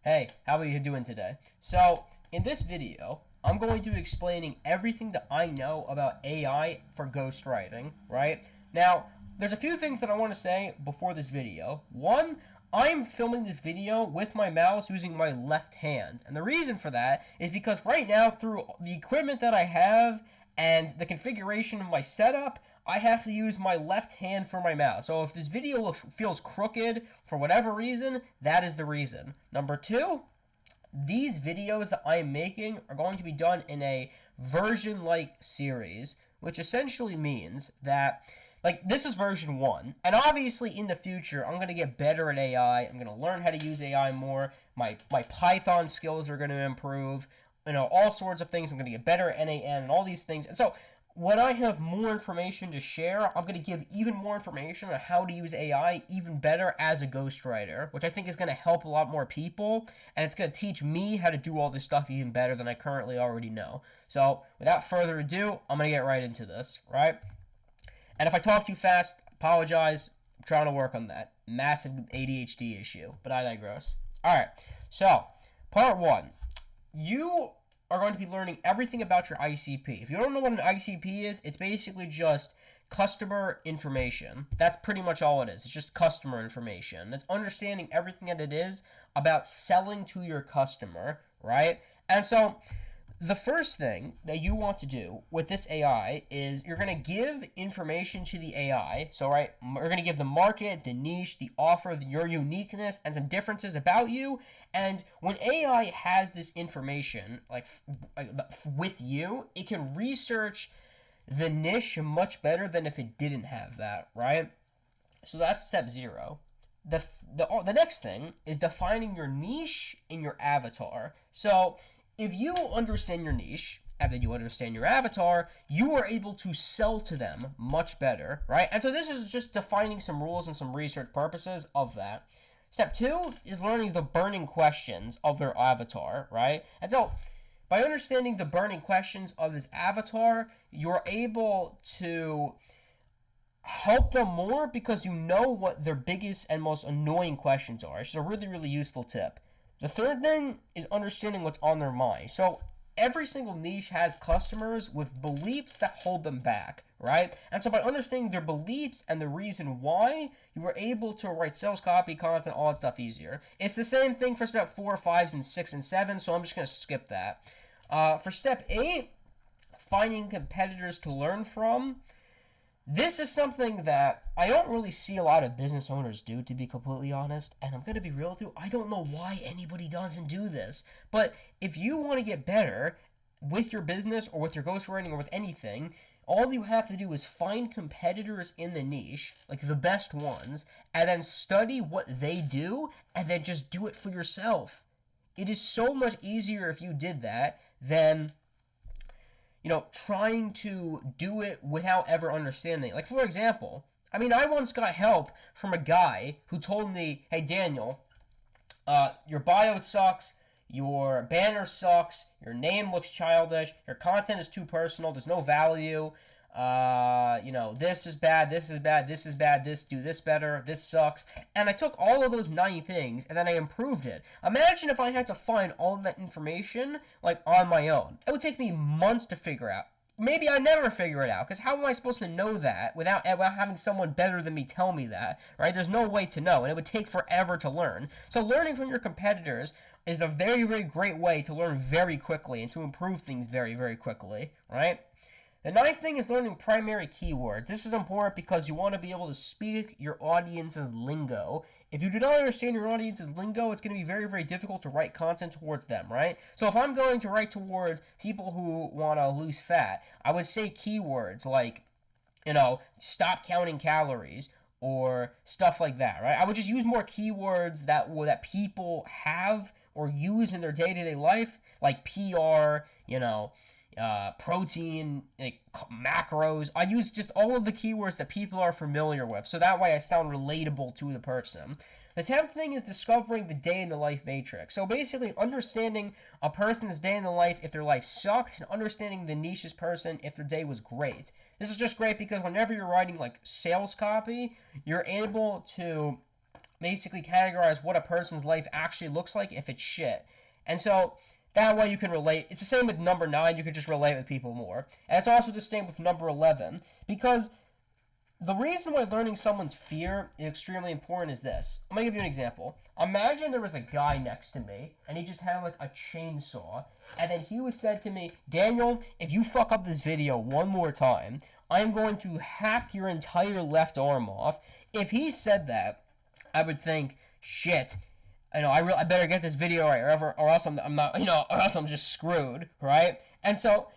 Hey, how are you doing today? So, in this video, I'm going to be explaining everything that I know about AI for ghostwriting, right? Now, there's a few things that I want to say before this video. One, I'm filming this video with my mouse using my left hand. And the reason for that is because right now, through the equipment that I have and the configuration of my setup, I have to use my left hand for my mouse. So if this video feels crooked for whatever reason, that is the reason. Number two, these videos that I am making are going to be done in a version-like series, which essentially means that, like, this is version 1, and obviously in the future, I'm going to get better at AI, I'm going to learn how to use AI more, my Python skills are going to improve, all sorts of things, I'm going to get better at NaN and all these things, and so when I have more information to share, I'm going to give even more information on how to use AI even better as a ghostwriter, which I think is going to help a lot more people, and it's going to teach me how to do all this stuff even better than I currently already know. So, without further ado, I'm going to get right into this, right? And if I talk too fast, apologize. I'm trying to work on that. Massive ADHD issue, but I digress. Alright, so, part 1. You are going to be learning everything about your ICP. If you don't know what an ICP is, it's basically just customer information. That's pretty much all it is. It's just customer information. It's understanding everything that it is about selling to your customer, right? And so the first thing that you want to do with this AI is you're going to give information to the AI. So, right, we're going to give the market, the niche, the offer, your uniqueness, and some differences about you. And when AI has this information, like with you, it can research the niche much better than if it didn't have that, right? So that's step 0. The next thing is defining your niche in your avatar. So if you understand your niche, and then you understand your avatar, you are able to sell to them much better, right? And so this is just defining some rules and some research purposes of that. Step 2 is learning the burning questions of their avatar, right? And so by understanding the burning questions of this avatar, you're able to help them more because you know what their biggest and most annoying questions are. It's just a really, really useful tip. The third thing is understanding what's on their mind. So every single niche has customers with beliefs that hold them back, right? And so by understanding their beliefs and the reason why, you are able to write sales copy, content, all that stuff easier. It's the same thing for step 4, 5, and 6, and 7, so I'm just going to skip that. For step 8, finding competitors to learn from. This is something that I don't really see a lot of business owners do, to be completely honest. And I'm going to be real with you, I don't know why anybody doesn't do this. But if you want to get better with your business or with your ghostwriting or with anything, all you have to do is find competitors in the niche, like the best ones, and then study what they do, and then just do it for yourself. It is so much easier if you did that than trying to do it without ever understanding. Like, for example, I once got help from a guy who told me, hey, Daniel, your bio sucks, your banner sucks, your name looks childish, your content is too personal, there's no value, this is bad, this is bad, this is bad, do this better, this sucks. And I took all of those 9 things and then I improved it. Imagine if I had to find all of that information, like, on my own. It would take me months to figure out. Maybe I never figure it out, because how am I supposed to know that without having someone better than me tell me that, right? There's no way to know, and it would take forever to learn. So learning from your competitors is a very, very great way to learn very quickly and to improve things very, very quickly, right? The 9th thing is learning primary keywords. This is important because you want to be able to speak your audience's lingo. If you do not understand your audience's lingo, it's going to be very, very difficult to write content towards them, right? So if I'm going to write towards people who want to lose fat, I would say keywords like, stop counting calories or stuff like that, right? I would just use more keywords that people have or use in their day-to-day life, like PR, protein, like macros. I use just all of the keywords that people are familiar with, so that way I sound relatable to the person. The 10th thing is discovering the day in the life matrix. So basically understanding a person's day in the life if their life sucked, and understanding the niche's person if their day was great. This is just great because whenever you're writing like sales copy, you're able to basically categorize what a person's life actually looks like if it's shit. And so that way you can relate. It's the same with number 9. You can just relate with people more. And it's also the same with number 11. Because the reason why learning someone's fear is extremely important is this. I'm going to give you an example. Imagine there was a guy next to me, and he just had like a chainsaw, and then he was said to me, Daniel, if you fuck up this video one more time, I'm going to hack your entire left arm off. If he said that, I would think, shit, I better get this video right, or else I'm not, or else I'm just screwed, right? And so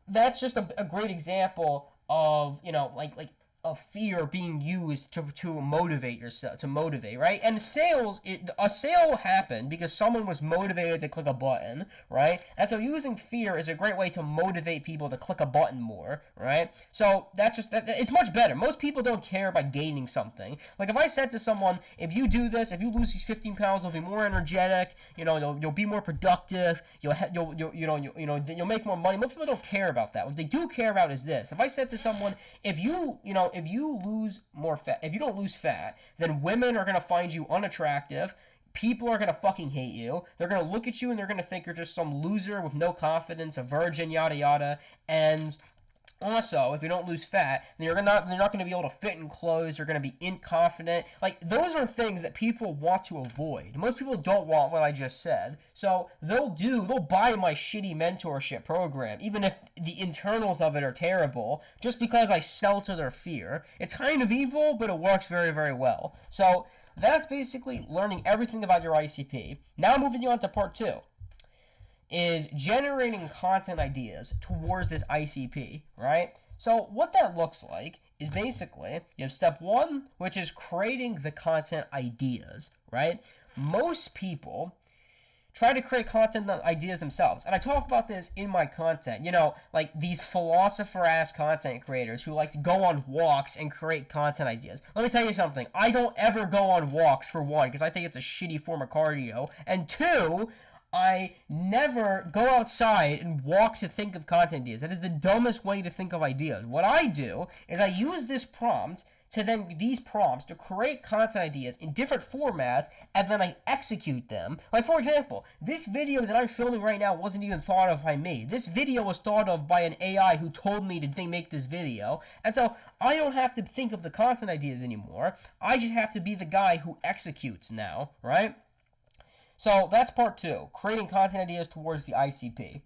that's just a great example of, like of fear being used to motivate yourself, right? And a sale happened because someone was motivated to click a button, right? And so using fear is a great way to motivate people to click a button more, right? So it's much better. Most people don't care about gaining something. Like if I said to someone, if you do this, if you lose these 15 pounds, you'll be more energetic, you'll be more productive, you'll make more money. Most people don't care about that. What they do care about is this. If I said to someone, if you lose more fat, if you don't lose fat, then women are going to find you unattractive. People are going to fucking hate you. They're going to look at you and they're going to think you're just some loser with no confidence, a virgin, yada yada. And also, if you don't lose fat, then they're not going to be able to fit in clothes. You're going to be inconfident. Like, those are things that people want to avoid. Most people don't want what I just said. So they'll buy my shitty mentorship program, even if the internals of it are terrible, just because I sell to their fear. It's kind of evil, but it works very, very well. So that's basically learning everything about your ICP. Now moving on to part 2. Is generating content ideas towards this ICP, right? So what that looks like is basically, you have step 1, which is creating the content ideas, right? Most people try to create content ideas themselves. And I talk about this in my content. Like these philosopher-ass content creators who like to go on walks and create content ideas. Let me tell you something. I don't ever go on walks, for one, because I think it's a shitty form of cardio. And 2, I never go outside and walk to think of content ideas. That is the dumbest way to think of ideas. What I do is I use these prompts to create content ideas in different formats, and then I execute them. Like, for example, this video that I'm filming right now wasn't even thought of by me. This video was thought of by an AI who told me to make this video. And so I don't have to think of the content ideas anymore. I just have to be the guy who executes now, right? So that's part 2, creating content ideas towards the ICP.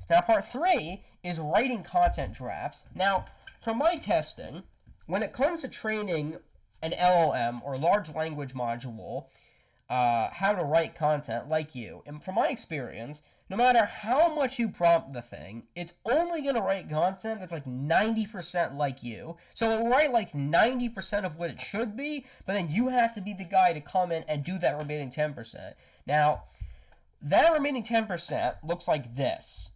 Now part 3 is writing content drafts. Now, from my testing, when it comes to training an LLM or large language module, how to write content like you, and from my experience, no matter how much you prompt the thing, it's only going to write content that's like 90% like you. So it'll write like 90% of what it should be, but then you have to be the guy to come in and do that remaining 10%. Now, that remaining 10% looks like this.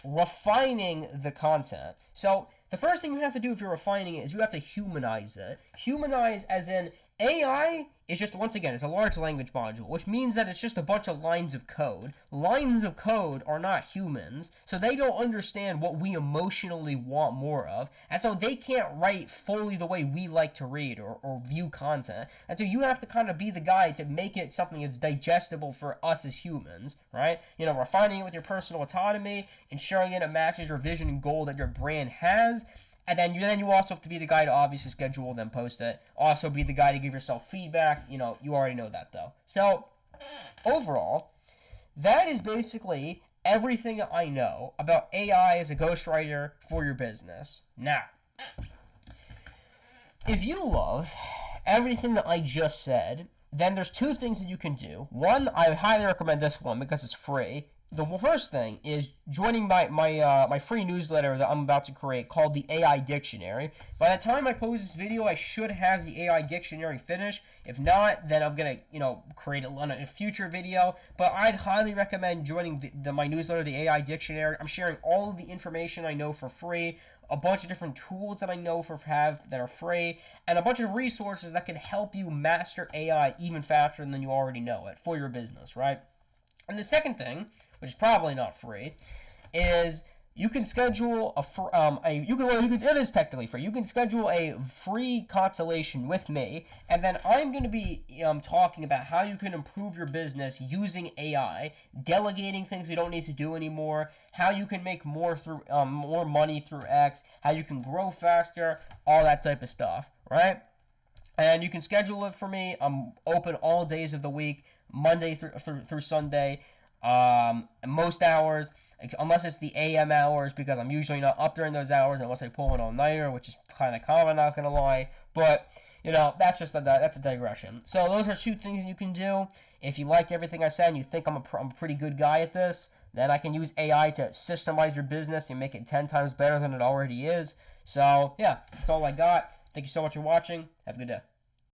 Refining the content. So the first thing you have to do if you're refining it is you have to humanize it. Humanize as in AI is just, once again, it's a large language module, which means that it's just a bunch of lines of code. Lines of code are not humans, so they don't understand what we emotionally want more of, and so they can't write fully the way we like to read or view content. And so you have to kind of be the guy to make it something that's digestible for us as humans, right? Refining it with your personal autonomy, ensuring it matches your vision and goal that your brand has. And then you also have to be the guy to obviously schedule, then post it. Also be the guy to give yourself feedback. You already know that, though. So, overall, that is basically everything I know about AI as a ghostwriter for your business. Now, if you love everything that I just said, then there's 2 things that you can do. One, I highly recommend this one because it's free. The first thing is joining my free newsletter that I'm about to create called the AI Dictionary. By the time I post this video, I should have the AI Dictionary finished. If not, then I'm going to, create a future video. But I'd highly recommend joining my newsletter, the AI Dictionary. I'm sharing all of the information I know for free, a bunch of different tools that I know that are free, and a bunch of resources that can help you master AI even faster than you already know it for your business, right? And the second thing, which is probably not free, is you can schedule it is technically free. You can schedule a free consultation with me, and then I'm going to be talking about how you can improve your business using AI, delegating things you don't need to do anymore, how you can make more money through X, how you can grow faster, all that type of stuff, right? And you can schedule it for me. I'm open all days of the week, Monday through Sunday, most hours, unless it's the AM hours, because I'm usually not up during those hours unless I pull an all-nighter, which is kind of common, not going to lie. But, that's a digression. So those are 2 things you can do. If you liked everything I said and you think I'm a pretty good guy at this, then I can use AI to systemize your business and make it 10 times better than it already is. So, yeah, that's all I got. Thank you so much for watching. Have a good day.